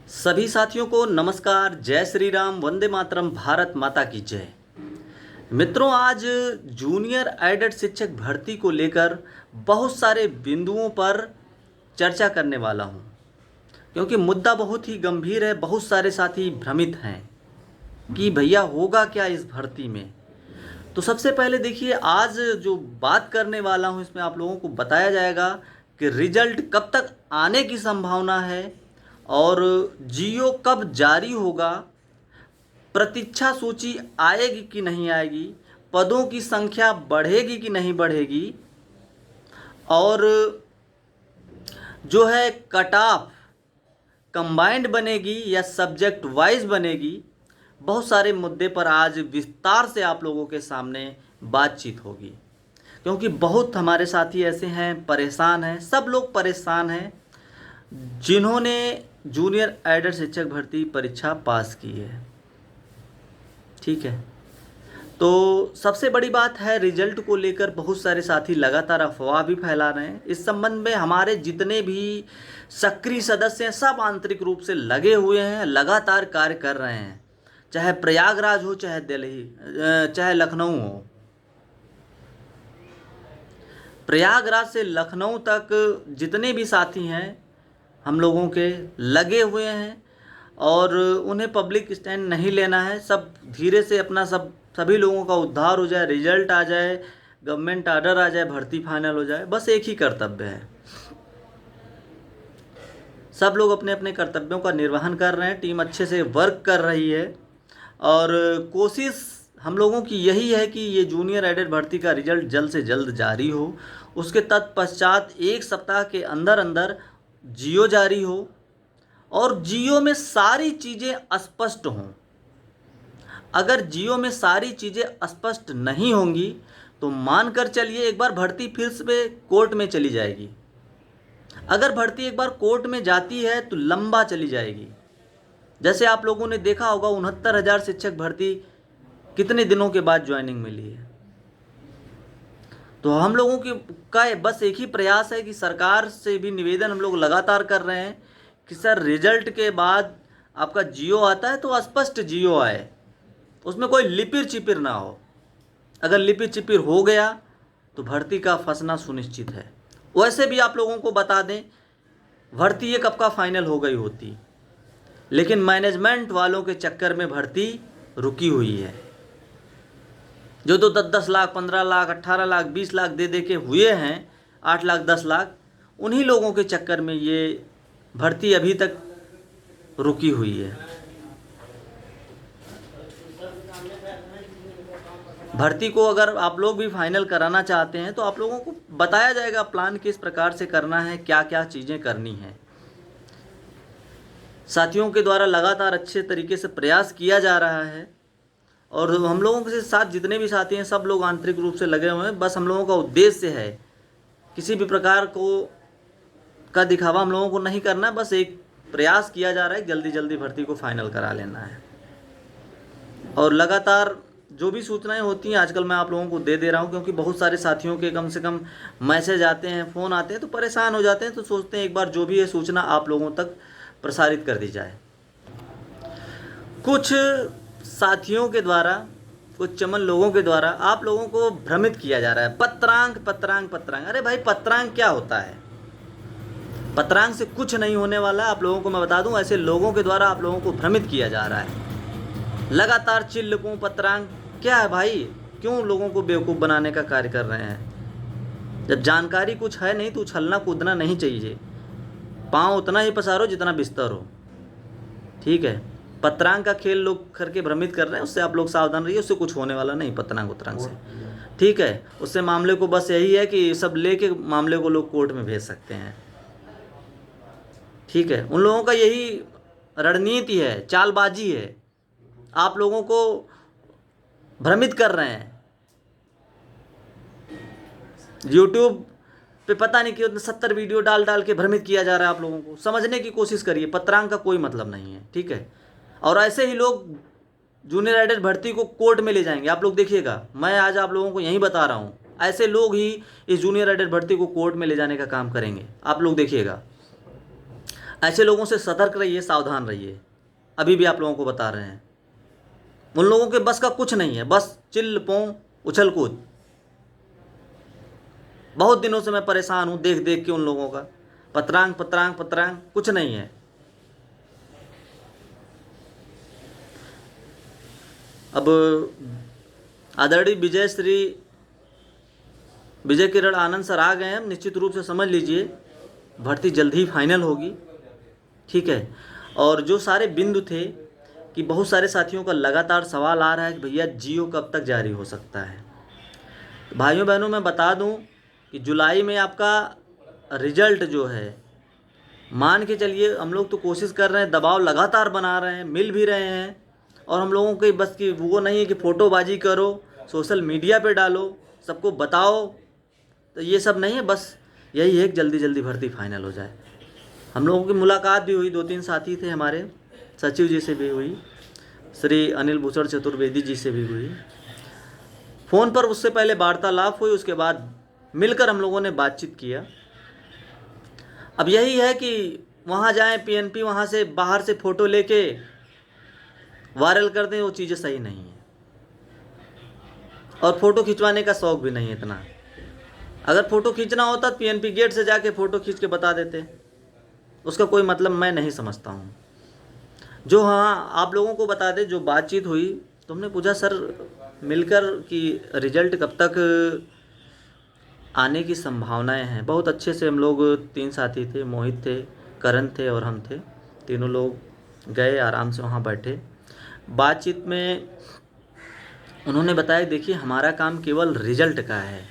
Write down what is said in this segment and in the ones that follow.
सभी साथियों को नमस्कार। जय श्री राम, वंदे मातरम, भारत माता की जय। मित्रों, आज जूनियर एडेड शिक्षक भर्ती को लेकर बहुत सारे बिंदुओं पर चर्चा करने वाला हूं, क्योंकि मुद्दा बहुत ही गंभीर है। बहुत सारे साथी भ्रमित हैं कि भैया होगा क्या इस भर्ती में। तो सबसे पहले देखिए, आज जो बात करने वाला हूं इसमें आप लोगों को बताया जाएगा कि रिजल्ट कब तक आने की संभावना है और जीओ कब जारी होगा, प्रतीक्षा सूची आएगी कि नहीं आएगी, पदों की संख्या बढ़ेगी कि नहीं बढ़ेगी, और जो है कट ऑफ कंबाइंड बनेगी या सब्जेक्ट वाइज बनेगी। बहुत सारे मुद्दे पर आज विस्तार से आप लोगों के सामने बातचीत होगी, क्योंकि बहुत हमारे साथी ऐसे हैं, परेशान हैं। सब लोग परेशान हैं जिन्होंने जूनियर एडेड शिक्षक भर्ती परीक्षा पास की है। ठीक है, तो सबसे बड़ी बात है, रिजल्ट को लेकर बहुत सारे साथी लगातार अफवाह भी फैला रहे हैं। इस संबंध में हमारे जितने भी सक्रिय सदस्य हैं सब आंतरिक रूप से लगे हुए हैं, लगातार कार्य कर रहे हैं। चाहे प्रयागराज हो, चाहे दिल्ली, चाहे लखनऊ हो। प्रयागराज से लखनऊ तक जितने भी साथी हैं हम लोगों के लगे हुए हैं, और उन्हें पब्लिक स्टैंड नहीं लेना है। सब धीरे से अपना सभी लोगों का उद्धार हो जाए, रिजल्ट आ जाए, गवर्नमेंट ऑर्डर आ जाए, भर्ती फाइनल हो जाए। बस एक ही कर्तव्य है। सब लोग अपने अपने कर्तव्यों का निर्वहन कर रहे हैं, टीम अच्छे से वर्क कर रही है, और कोशिश हम लोगों की यही है कि ये जूनियर एडेड भर्ती का रिजल्ट जल्द से जल्द जारी हो। उसके तत्पश्चात एक सप्ताह के अंदर अंदर जियो जारी हो, और जियो में सारी चीज़ें स्पष्ट हों। अगर जियो में सारी चीज़ें स्पष्ट नहीं होंगी तो मानकर चलिए एक बार भर्ती फिर से कोर्ट में चली जाएगी। अगर भर्ती एक बार कोर्ट में जाती है तो लंबा चली जाएगी। जैसे आप लोगों ने देखा होगा, 69,000 शिक्षक भर्ती कितने दिनों के बाद ज्वाइनिंग मिली है। तो हम लोगों का बस एक ही प्रयास है कि सरकार से भी निवेदन हम लोग लगातार कर रहे हैं कि सर, रिजल्ट के बाद आपका जियो आता है तो स्पष्ट जियो आए, उसमें कोई लिपिर चिपिर ना हो। अगर लिपिर चिपिर हो गया तो भर्ती का फंसना सुनिश्चित है। वैसे भी आप लोगों को बता दें, भर्ती ये कब का फाइनल हो गई होती, लेकिन मैनेजमेंट वालों के चक्कर में भर्ती रुकी हुई है। जो तो 10-10 लाख, 15 लाख, 18 लाख, 20 लाख दे दे के हुए हैं, 8 लाख, 10 लाख, उन्हीं लोगों के चक्कर में ये भर्ती अभी तक रुकी हुई है। भर्ती को अगर आप लोग भी फाइनल कराना चाहते हैं तो आप लोगों को बताया जाएगा प्लान किस प्रकार से करना है, क्या क्या चीज़ें करनी हैं। साथियों के द्वारा लगातार अच्छे तरीके से प्रयास किया जा रहा है, और हम लोगों के साथ जितने भी साथी हैं सब लोग आंतरिक रूप से लगे हुए हैं। बस हम लोगों का उद्देश्य है, किसी भी प्रकार का दिखावा हम लोगों को नहीं करना है। बस एक प्रयास किया जा रहा है, जल्दी जल्दी भर्ती को फाइनल करा लेना है। और लगातार जो भी सूचनाएं होती हैं आजकल मैं आप लोगों को दे दे रहा हूं, क्योंकि बहुत सारे साथियों के कम से कम मैसेज आते हैं, फ़ोन आते हैं, तो परेशान हो जाते हैं। तो सोचते हैं एक बार जो भी है सूचना आप लोगों तक प्रसारित कर दी जाए। कुछ साथियों के द्वारा, कुछ चमन लोगों के द्वारा आप लोगों को भ्रमित किया जा रहा है। पत्रांक पत्रांक पत्रांक। अरे भाई, पत्रांक क्या होता है? पत्रांक से कुछ नहीं होने वाला है। आप लोगों को मैं बता दूं, ऐसे लोगों के द्वारा आप लोगों को भ्रमित किया जा रहा है। लगातार चिल्लकूं पत्रांक क्या है भाई? क्यों लोगों को बेवकूफ़ बनाने का कार्य कर रहे हैं? जब जानकारी कुछ है नहीं तो उछलना कूदना नहीं चाहिए। पाँव उतना ही पसारो जितना बिस्तर हो। ठीक है, पत्रांक का खेल लोग करके भ्रमित कर रहे हैं, उससे आप लोग सावधान रहिए। उससे कुछ होने वाला नहीं पत्रांक उतरांक से। ठीक है, उससे मामले को बस यही है कि सब लेके मामले को लोग कोर्ट में भेज सकते हैं। ठीक है, उन लोगों का यही रणनीति है, चालबाजी है। आप लोगों को भ्रमित कर रहे हैं। यूट्यूब पे पता नहीं क्यों 70 वीडियो डाल डाल के भ्रमित किया जा रहा है। आप लोगों को समझने की कोशिश करिए, पत्रांक का कोई मतलब नहीं है। ठीक है, और ऐसे ही लोग जूनियर एडेड भर्ती को कोर्ट में ले जाएंगे। आप लोग देखिएगा, मैं आज आप लोगों को यही बता रहा हूँ, ऐसे लोग ही इस जूनियर एडेड भर्ती को कोर्ट में ले जाने का काम करेंगे। आप लोग देखिएगा। ऐसे लोगों से सतर्क रहिए, सावधान रहिए। अभी भी आप लोगों को बता रहे हैं, उन लोगों के बस का कुछ नहीं है, बस चिल्ल पों उछल कूद। बहुत दिनों से मैं परेशान हूँ देख देख के उन लोगों का, पतरांग पतरांग पतरांग, कुछ नहीं है। अब आदरणीय विजय किरण आनंद सर आ गए हैं, निश्चित रूप से समझ लीजिए भर्ती जल्द ही फाइनल होगी, ठीक है। और जो सारे बिंदु थे कि बहुत सारे साथियों का लगातार सवाल आ रहा है कि भैया जियो कब तक जारी हो सकता है। तो भाइयों बहनों मैं बता दूं कि जुलाई में आपका रिजल्ट जो है, मान के चलिए हम लोग तो कोशिश कर रहे हैं, दबाव लगातार बना रहे हैं, मिल भी रहे हैं। और हम लोगों की बस की वो नहीं है कि फ़ोटोबाजी करो, सोशल मीडिया पे डालो, सबको बताओ, तो ये सब नहीं है। बस यही है कि जल्दी जल्दी भर्ती फाइनल हो जाए। हम लोगों की मुलाकात भी हुई, 2-3 साथी थे हमारे, सचिव जी से भी हुई, श्री अनिल भूषण चतुर्वेदी जी से भी हुई, फ़ोन पर उससे पहले वार्तालाप हुई, उसके बाद मिलकर हम लोगों ने बातचीत किया। अब यही है कि वहाँ जाएं पीएनपी, वहाँ से बाहर से फ़ोटो लेके वायरल कर दें, वो चीज़ें सही नहीं है। और फ़ोटो खिंचवाने का शौक़ भी नहीं है इतना। अगर फ़ोटो खींचना होता तो पीएनपी गेट से जाके फ़ोटो खींच के बता देते, उसका कोई मतलब मैं नहीं समझता हूँ। जो हाँ आप लोगों को बता दें, जो बातचीत हुई तो हमने पूछा सर मिलकर कि रिजल्ट कब तक आने की संभावनाएं हैं। बहुत अच्छे से हम लोग 3 साथी थे, मोहित थे, करण थे और हम थे, तीनों लोग गए, आराम से वहाँ बैठे। बातचीत में उन्होंने बताया देखिए हमारा काम केवल रिजल्ट का है,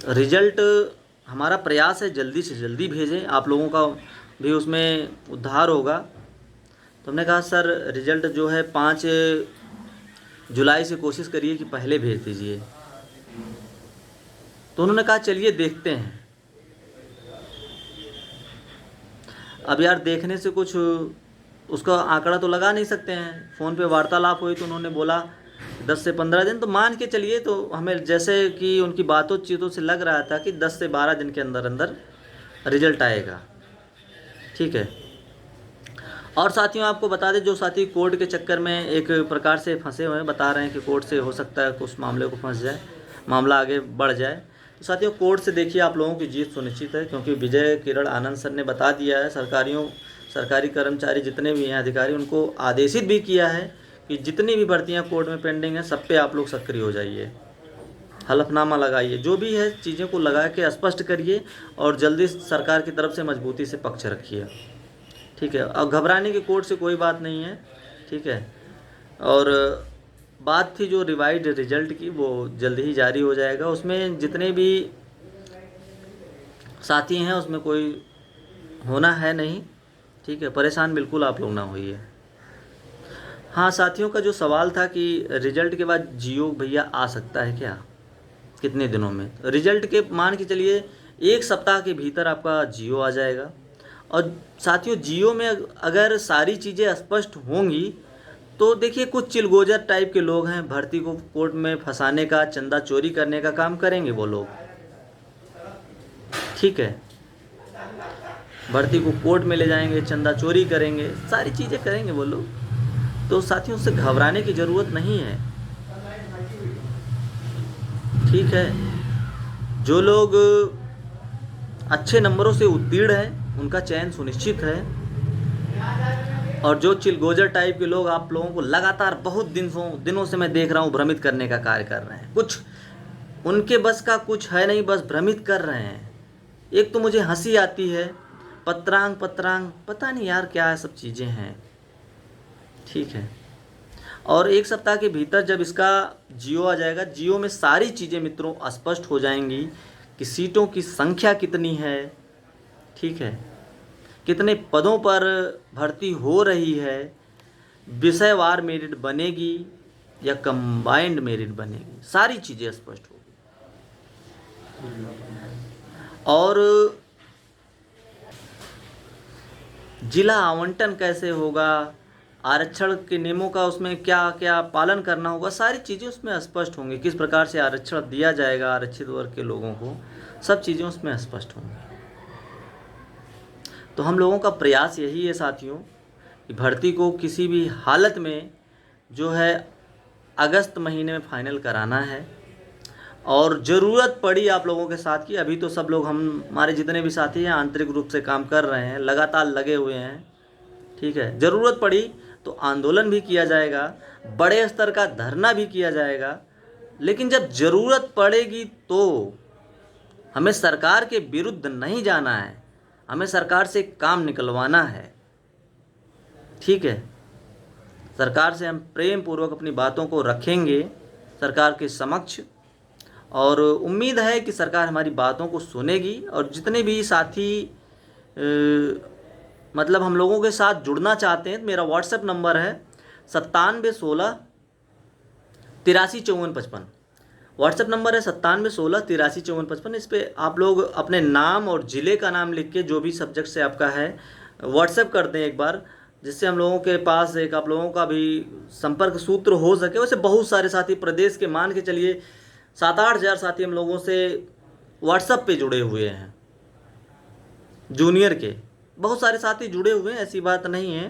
रिजल्ट हमारा प्रयास है जल्दी से जल्दी भेजें, आप लोगों का भी उसमें उद्धार होगा। तो हमने कहा सर रिजल्ट जो है 5 जुलाई से कोशिश करिए कि पहले भेज दीजिए। तो उन्होंने कहा चलिए देखते हैं। अब यार देखने से कुछ उसका आंकड़ा तो लगा नहीं सकते हैं। फ़ोन पे वार्तालाप हुई तो उन्होंने बोला 10 से 15 दिन, तो मान के चलिए, तो हमें जैसे कि उनकी बातों चीतों से लग रहा था कि 10 से 12 दिन के अंदर अंदर रिजल्ट आएगा, ठीक है। और साथियों आपको बता दें, जो साथी कोर्ट के चक्कर में एक प्रकार से फंसे हुए हैं, बता रहे हैं कि कोर्ट से हो सकता है उस मामले को फंस जाए, मामला आगे बढ़ जाए, तो साथियों कोर्ट से देखिए आप लोगों की जीत सुनिश्चित है। क्योंकि विजय किरण आनंद सर ने बता दिया है, सरकारी कर्मचारी जितने भी हैं अधिकारी, उनको आदेशित भी किया है कि जितनी भी भर्तियाँ कोर्ट में पेंडिंग हैं सब पे आप लोग सक्रिय हो जाइए, हलफनामा लगाइए, जो भी है चीज़ों को लगा के स्पष्ट करिए और जल्दी सरकार की तरफ से मजबूती से पक्ष रखिए, ठीक है। अब घबराने की कोर्ट से कोई बात नहीं है, ठीक है। और बात थी जो रिवाइड रिजल्ट की, वो जल्द ही जारी हो जाएगा। उसमें जितने भी साथी हैं उसमें कोई होना है नहीं, ठीक है, परेशान बिल्कुल आप लोग ना होइए। हाँ साथियों का जो सवाल था कि रिजल्ट के बाद जियो भैया आ सकता है क्या, कितने दिनों में, रिजल्ट के मान के चलिए 1 सप्ताह के भीतर आपका जियो आ जाएगा। और साथियों जियो में अगर सारी चीज़ें स्पष्ट होंगी तो देखिए कुछ चिलगोजर टाइप के लोग हैं, भर्ती को कोर्ट में फंसाने का, चंदा चोरी करने का काम करेंगे वो लोग, ठीक है। भर्ती को कोर्ट में ले जाएंगे, चंदा चोरी करेंगे, सारी चीज़ें करेंगे वो लोग। तो साथियों से घबराने की ज़रूरत नहीं है, ठीक है। जो लोग अच्छे नंबरों से उत्तीर्ण हैं उनका चयन सुनिश्चित है। और जो चिलगोजर टाइप के लोग आप लोगों को लगातार बहुत दिनों से मैं देख रहा हूँ भ्रमित करने का कार्य कर रहे हैं, कुछ उनके बस का कुछ है नहीं, बस भ्रमित कर रहे हैं। एक तो मुझे हंसी आती है, पतरांग पता नहीं यार क्या सब चीज़ें हैं, ठीक है। और 1 सप्ताह के भीतर जब इसका जियो आ जाएगा, जियो में सारी चीज़ें मित्रों स्पष्ट हो जाएंगी कि सीटों की संख्या कितनी है, ठीक है, कितने पदों पर भर्ती हो रही है, विषयवार मेरिट बनेगी या कंबाइंड मेरिट बनेगी, सारी चीज़ें स्पष्ट होगी। और जिला आवंटन कैसे होगा, आरक्षण के नियमों का उसमें क्या क्या पालन करना होगा, सारी चीज़ें उसमें स्पष्ट होंगी। किस प्रकार से आरक्षण दिया जाएगा आरक्षित वर्ग के लोगों को, सब चीज़ें उसमें स्पष्ट होंगी। तो हम लोगों का प्रयास यही है साथियों कि भर्ती को किसी भी हालत में जो है अगस्त महीने में फाइनल कराना है। और ज़रूरत पड़ी आप लोगों के साथ की, अभी तो सब लोग हमारे जितने भी साथी हैं आंतरिक रूप से काम कर रहे हैं, लगातार लगे हुए हैं, ठीक है। ज़रूरत पड़ी तो आंदोलन भी किया जाएगा, बड़े स्तर का धरना भी किया जाएगा, लेकिन जब ज़रूरत पड़ेगी तो हमें सरकार के विरुद्ध नहीं जाना है, हमें सरकार से काम निकलवाना है, ठीक है। सरकार से हम प्रेम पूर्वक अपनी बातों को रखेंगे सरकार के समक्ष, और उम्मीद है कि सरकार हमारी बातों को सुनेगी। और जितने भी साथी मतलब हम लोगों के साथ जुड़ना चाहते हैं, मेरा व्हाट्सएप नंबर है 9716 835455। व्हाट्सएप नंबर है 9716 835455। इस पर आप लोग अपने नाम और ज़िले का नाम लिख के जो भी सब्जेक्ट से आपका है व्हाट्सएप कर दें एक बार, जिससे हम लोगों के पास एक आप लोगों का भी संपर्क सूत्र हो सके। वैसे बहुत सारे साथी प्रदेश के मान के चलिए 7-8 हज़ार साथी हम लोगों से व्हाट्सएप पे जुड़े हुए हैं, जूनियर के बहुत सारे साथी जुड़े हुए हैं, ऐसी बात नहीं है।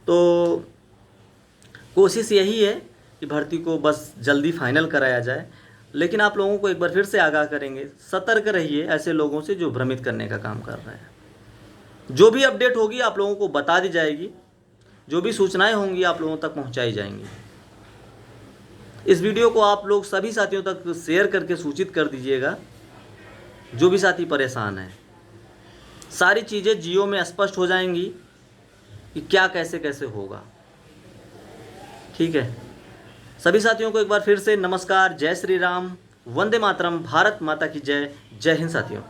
तो कोशिश यही है कि भर्ती को बस जल्दी फाइनल कराया जाए, लेकिन आप लोगों को एक बार फिर से आगाह करेंगे, सतर्क रहिए ऐसे लोगों से जो भ्रमित करने का काम कर रहे हैं। जो भी अपडेट होगी आप लोगों को बता दी जाएगी, जो भी सूचनाएं होंगी आप लोगों तक पहुंचाई जाएंगी। इस वीडियो को आप लोग सभी साथियों तक शेयर करके सूचित कर दीजिएगा, जो भी साथी परेशान हैं। सारी चीज़ें जियो में स्पष्ट हो जाएंगी कि क्या कैसे कैसे होगा, ठीक है। सभी साथियों को एक बार फिर से नमस्कार, जय श्री राम, वंदे मातरम, भारत माता की जय। जय हिंद साथियों।